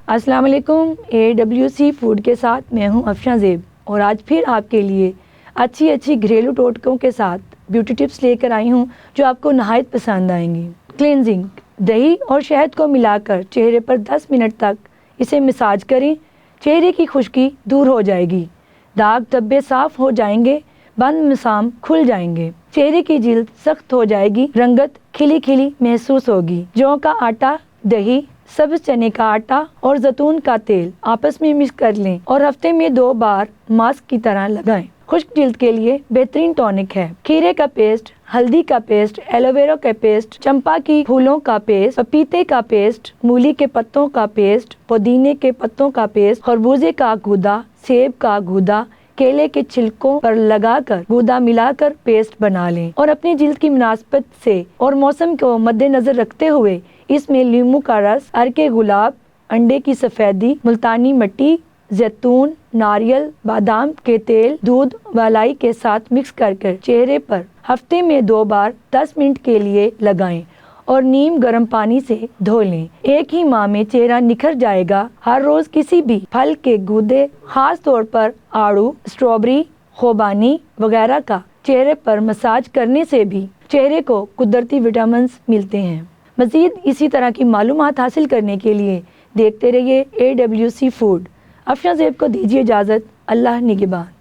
السلام علیکم، AWC food کے ساتھ میں ہوں افشاں زیب، اور آج پھر آپ کے لیے اچھی گھریلو ٹوٹکوں کے ساتھ بیوٹی ٹپس لے کر آئی ہوں جو آپ کو نہایت پسند آئیں گی۔ کلینزنگ: دہی اور شہد کو ملا کر چہرے پر 10 منٹ تک اسے مساج کریں، چہرے کی خشکی دور ہو جائے گی، داغ دھبے صاف ہو جائیں گے، بند مسام کھل جائیں گے، چہرے کی جلد سخت ہو جائے گی، رنگت کھلی محسوس ہوگی۔ جو کا آٹا، دہی، سبز چنے کا آٹا اور زیتون کا تیل آپس میں مکس کر لیں اور ہفتے میں 2 بار ماسک کی طرح لگائیں۔ خشک جلد کے لیے بہترین ٹونک ہے۔ کھیرے کا پیسٹ، ہلدی کا پیسٹ، ایلو ویرا کا پیسٹ، چمپا کی پھولوں کا پیسٹ، پپیتے کا پیسٹ، مولی کے پتوں کا پیسٹ، پودینے کے پتوں کا پیسٹ، خربوزے کا گودا، سیب کا گودا، کیلے کے چھلکوں پر لگا کر گودا ملا کر پیسٹ بنا لیں اور اپنی جلد کی مناسبت سے اور موسم کو مد نظر رکھتے ہوئے اس میں لیموں کا رس، عرق گلاب، انڈے کی سفیدی، ملتانی مٹی، زیتون، ناریل، بادام کے تیل، دودھ والائی کے ساتھ مکس کر چہرے پر ہفتے میں 2 بار 10 منٹ کے لیے لگائیں اور نیم گرم پانی سے دھو لیں۔ ایک ہی ماہ میں چہرہ نکھر جائے گا۔ ہر روز کسی بھی پھل کے گودے، خاص طور پر آڑو، اسٹرابیری، خوبانی وغیرہ کا چہرے پر مساج کرنے سے بھی چہرے کو قدرتی وٹامنز ملتے ہیں۔ مزید اسی طرح کی معلومات حاصل کرنے کے لیے دیکھتے رہیے AWC فوڈ۔ افشاں زیب کو دیجیے اجازت۔ اللہ نگہبان۔